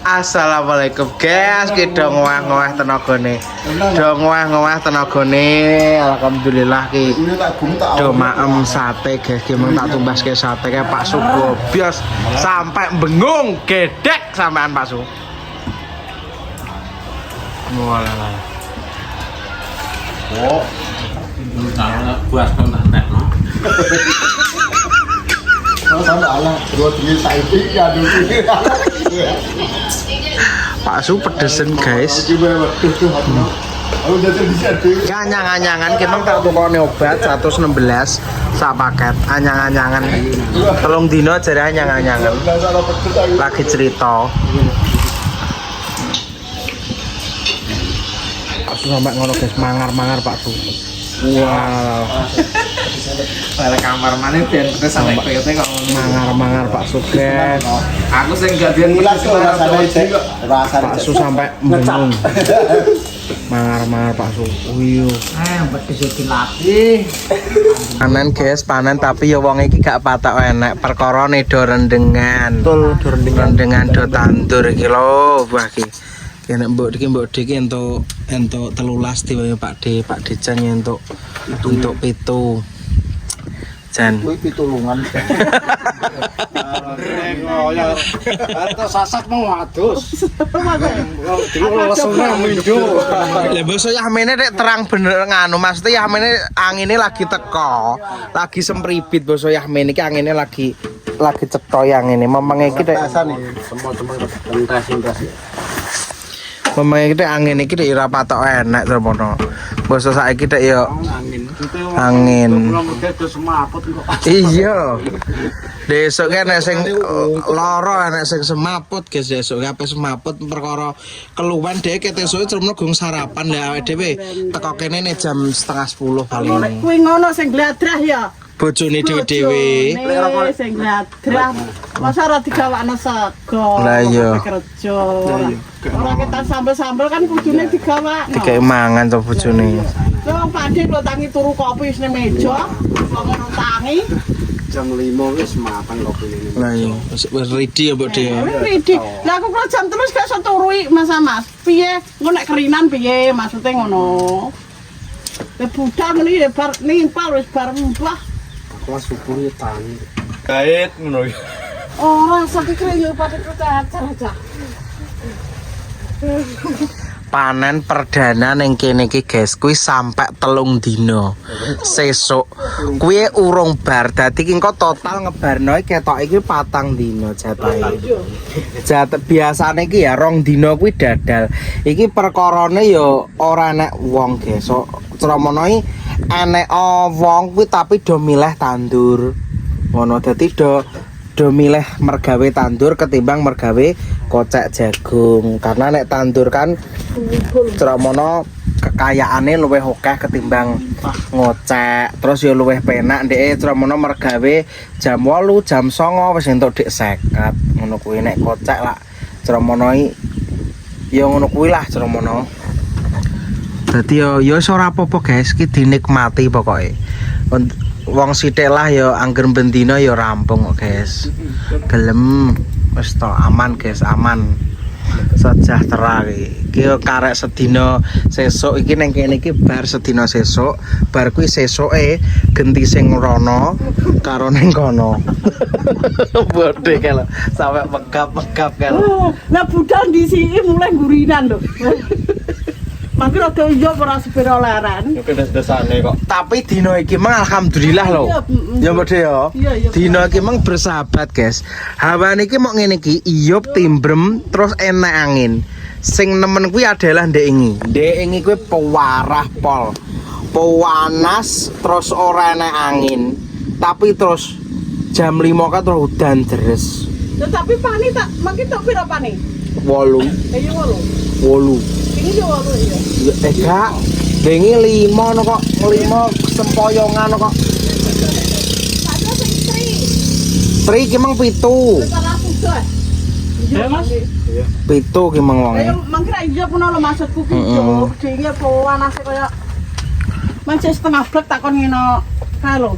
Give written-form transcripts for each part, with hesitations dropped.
Assalamualaikum guys, kita ngowah-ngowah tenagane. Do ngowah-ngowah tenagane. Alhamdulillah ki. Do maem sate guys, ki mung tak tumbaske sate kae Pak Su gobios sampai bengung gedek sampean Pak Su. Walah. Oh, buas kan tak no. Pak Su pedesen guys. Anyang-anyangan kita tak tukone obat 116 sak paket. Anyang-anyangan. Telung dino jare anyang-anyangan. Lagi cerita. Pak Su sampai ngono guys, mangar-mangar Pak Su. Wow. Balik kamar mana biar kita sampai koyote kok mangar-mangar Pak Su guys. Aku sing gak dian Pak Su sampai bingung. Mangar-mangar Pak Su. Wiyo. Mbet kesuki lagi. Panen guys, panen tapi ya wong iki gak patok enek perkara ne do rendengan. Betul, do rendengan do tandur iki lho, wah iki. Nek mbok iki entuk 13 diwae Pak Dejan entuk 7. Jan kuwi pitulungan. Atau sasak mau adus. Lah basa Yahmene nek terang bener nganu maksudnya Yahmene angine lagi teko. Lagi sempribit basa Yahmene iki angine lagi cetha angine. Memeng iki nek semua pentas. Memang kita angin iki ora patok enak termono. Basa saiki tek ya angin. Iya. Besok kan nek sing lara nek sing semaput guys besok kabeh semaput perkara keluwen dhek ketesuke termono gong sarapan lah awake dhewe teko kene nek jam 9:30 paling. Kuwi ngono sing gladrah ya. Bojone dhewe-dhewe. Sing gladrah. Masa ora digawakno sego. Lah iya. Kerja. Ora ketan sambel-sambel kan kudune digawakno. Digawe mangan to bojone. Wong Pakde kok tangi turu kopi wis nang meja. Ngono tangi. Jam 5 wis mapan kopi ini. Lah iya, wis ready ya Mbok De. Ready. Lah aku kok jam 3 gak iso turu Mas. Piye? Engko nek kerinan piye maksude ngono. Le budal ngene bar nimpal wis bar mbah. Aku syukur ya tani. Kait ngono. Ora sakit yo pada aja. Panen perdana ning kene iki guys kuwi sampai 3 dina sesuk kuwi urung bar dadi ki engko total ngebarno ketok iki 4 dina jatahe biasane iki ya 2 dina kuwi dadal iki perkarane ya ora enek wong guys cramono iki enek wong kuwi tapi do milih tandur ngono dadi do milih mergawe tandur ketimbang mergawe kocek jagung karena nek tandur kan cramono kekayaane luwih akeh ketimbang ngocek terus ya luwih penak ndek cramono mergawe jam 8 jam 9 wis entuk dik 50 ngono kuwi nek kocek lak cramono ya ngono kuwi lah cramono dadi ya ora apa-apa guys iki dinikmati pokoke wong sithik lah ya angger bendina ya rampung kok guys. Gelem wis to aman guys, aman. Sejahtera iki karek sedina sesuk iki ning kene iki bar sedina sesuk, bar kuwi sesuke genti sing rono karo ning kono. Bodhe kalau sampe megap-megap kalau. Lah budal disiki mulai gurinan lho. Mangke rada iya ora sepira laran. Des-desane kok. Tapi dino iki mang alhamdulillah lho. Ya Mbok De ya. Dino iki mang bersahabat, guys. Hawane iki mok ngene iki, iyup timbrem terus enak angin. Sing nemen kuwi adalah ndek ingi. Ndek ingi kuwi pewarah pol. Panas terus ora enak angin. Tapi terus jam 5 kan terus udan deres. Tapi pani tak mangke tok pira pani? 8. Iya 8. 8. Ini yo 8 ya. Gak. Bengi 5 no kok. 5 sempoyongan kok. Ada sing 3. 3 ki mang 7. Iya Mas. 7 ki mang wonge. Ayo mangke ra iya puno lho maksudku ki yo. Dene panas kaya Mancis setengah blek takon ngene kae lho.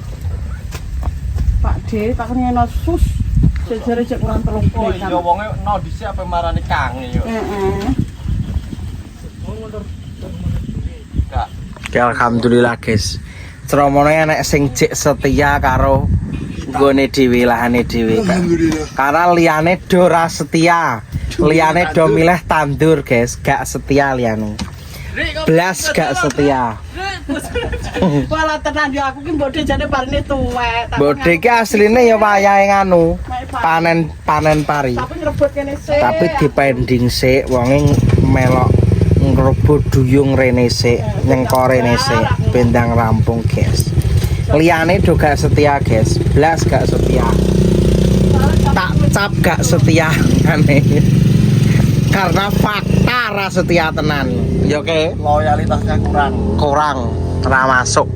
Pak D. gede, tak ngene sus. Jejere cek kurang 3 Oh bulan. iya wonge no dhisik apa marani kangen yo. Heeh. Enggak. Ya alhamdulillah guys. Ceramane enek sing jek setia karo nggone dhewe lahane dhewe. Karena liyane do ra setia. Liyane do milih tandur guys, gak setia liyane. Blas gak setia. Wala tenan yo aku ki mbok jane barene tuwek. Bode iki asline ya wayahe nganu. Panen pari. Tapi ngrebut kene sik. Tapi dipending sik wonge melok ngrebut duyung rene sik, nyengko rene sik, bendang rampung guys. Liyane do gak setia guys, blas gak setia. Tak cap gak setia aneh. Karena fakta ra setia tenan. Ya oke, Loyalitasnya kurang ra masuk.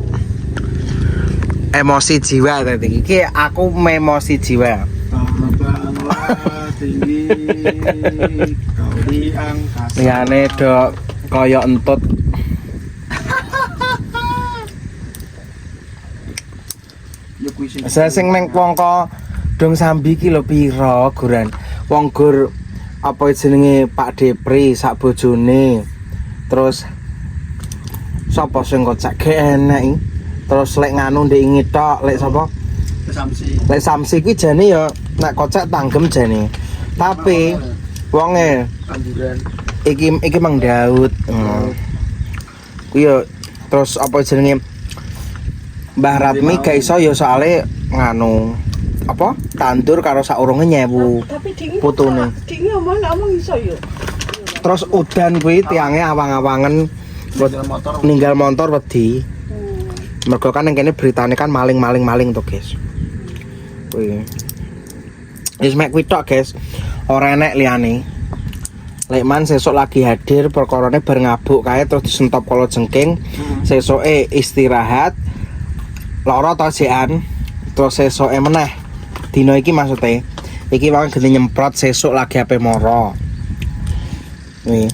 Emosi jiwa tadi. Iki aku memosi jiwa. Terbanglah tinggi kau di angkasa. Liyane do kaya entut. Yo kuwi sing Saya sing neng pongko dong sambi ki lho pira guran. Wong gur apa jenenge Pak Depri sak bojone. Terus sapa sing kocak ge enek iki. Terus lek nganu ndek ingi tok, lek sapa? samsi. Lek Samsi kuwi jane ya nek kocak tanggem jane. Tapi wonge Anjuran. iki Mang Daud. Kuwi ya terus apa jenenge Mbah Ratmi gak iso ya soalnya nganu apa tandur karo saurunge nyewu Tapi dingi putune. Dingi ngomong iso yo. Terus udan kuwi tiange awang-awangen Motor. ninggal motor wedi. Mergo kan yang kene beritane kan maling to guys. Kuwi. Wis mek kuwi tok guys. Ora enek liyane. Lekman sesuk lagi hadir perkorone bar ngabuk kae terus disentop kala jengking. Sesuke istirahat. Lara to sian. Terus sesuke meneh. Dino iki maksude. Iki wae gene nyemprot sesuk lagi ape moro. Nih.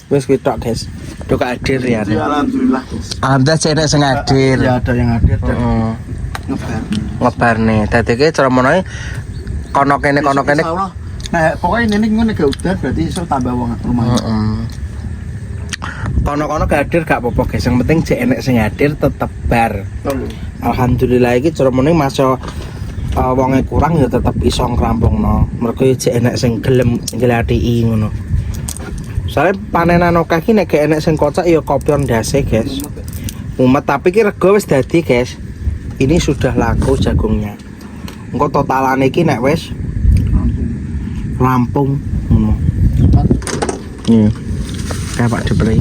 Wis kuwi tok guys. Do hadir ya. Alhamdulillah. Alhamdulillah cene sing hadir. Ya ada yang hadir dan Heeh. ngebar. Ngebarne. Dadi ki ceramane kono kene. Insyaallah. Nah, pokoknya ini ngene gak udah berarti iso tambah wong lumayan. Heeh. Kono-kono gak hadir gak apa-apa guys. Yang penting jek enek sing hadir tetep bar. Alhamdulillah iki ceramane masa wonge kurang ya tetep iso ngrampungno. Mergo jek enek sing gelem nglathiki ngono. Soale panenan akeh iki nek gak enek sing kocak ya kopion ndase guys. Mumet tapi ki rego wis dadi guys. Ini sudah laku jagungnya. Engko totalane iki nek wis rampung ngono. Iya. Kayak Pak Depri.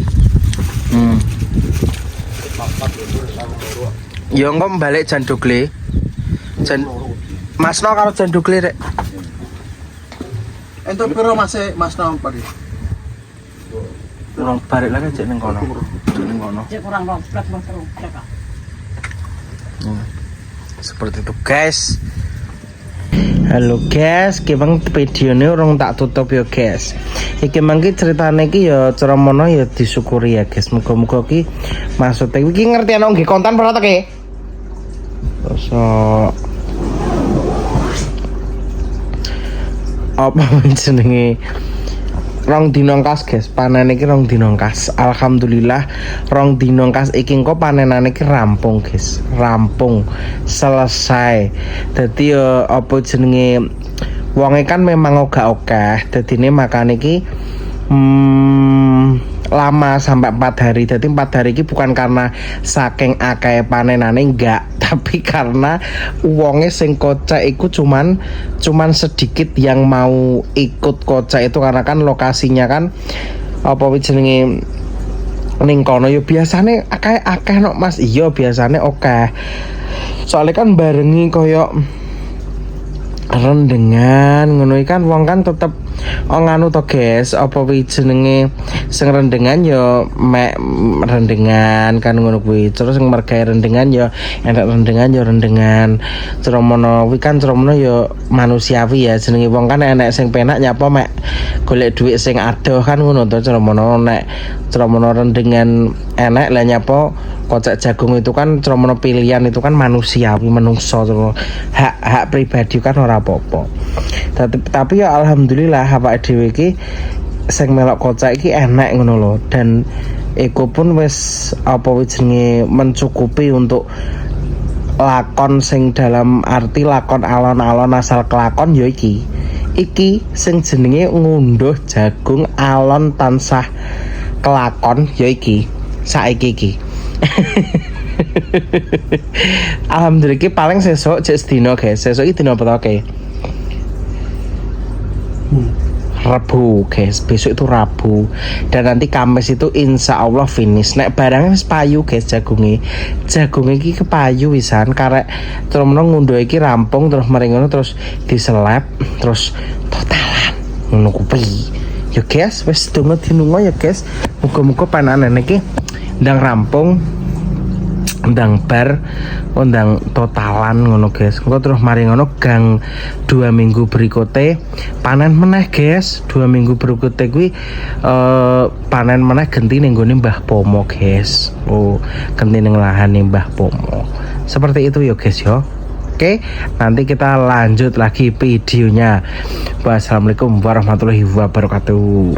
Ya engko balik jan dogle. Jan Masno karo jan dogle rek. Entuk piro Mas Nom Pak? Urung balik lagi cek ning kono. Cek ning kono. Cek kurang 12 Mas Ro. Cek. Seperti itu guys. Halo guys, kemang video ini orang tak tutup ya guys. Iki mangki ceritane iki ya ceramana ya disyukuri ya guys. Muga-muga ki maksudnya iki ngerti ana nggih konten ora to ki? So apa jenenge rong dinongkas guys, panen iki rong dinongkas. Alhamdulillah rong dinongkas iki engko panenane iki rampung guys. Rampung selesai. Dadi yo apa jenenge wonge kan memang ogah-ogah. Dadine makane iki lama sampai 4 hari. Jadi 4 hari ini bukan karena saking akeh panenane enggak, tapi karena uangnya sing kocak itu cuman sedikit yang mau ikut kocak itu karena kan lokasinya kan apa jenenge ning kono yo biasane akeh no Mas. Iya biasane oke. Soalnya kan barengi koyo rendengan ngono kan wong kan tetep nganu to guys, apa kuwi jenenge sing rendengan ya mek rendengan kan ngono kuwi. Terus sing mergawe rendengan ya enak rendengan ya rendengan. Ceromono kuwi kan ceromono ya manusiawi ya jenenge wong kan enek sing penak nyapa mek golek dhuwit sing adoh kan ngono to ceromono nek ceromono rendengan enek lah nyapa kocek jagung itu kan ceromono pilihan itu kan manusiawi menungso hak pribadi kan ora apa-apa. Tapi ya alhamdulillah awake dhewe iki sing melok kocek iki enak ngono lho dan iku pun wis apa jenenge mencukupi untuk lakon sing dalam arti lakon alon-alon asal kelakon ya iki sing jenenge ngunduh jagung alon tansah kelakon ya iki saiki iki. Alhamdulillah iki paling sesuk jek sedina guys. Sesuk iki dina apa to Rabu guys, besok itu Rabu dan nanti Kamis itu insya Allah finish. Nek barangnya wis payu guys jagunge iki kepayu wisan karek terus ngunduh iki rampung terus meringono terus diseleb terus totalan ngono kuwi. Ya guys, wis donga dinunga ya guys. Muga-muga panganan iki ndang rampung ndang bar ndang totalan ngono guys. Engko terus mari ngono gang 2 minggu berikutnya panen meneh guys. 2 minggu berikutnya kuwi panen meneh genti ning nggone Mbah Pomo guys. Oh, genti ning lahane Mbah Pomo. Seperti itu ya guys ya. Oke, nanti kita lanjut lagi videonya. Wassalamualaikum warahmatullahi wabarakatuh.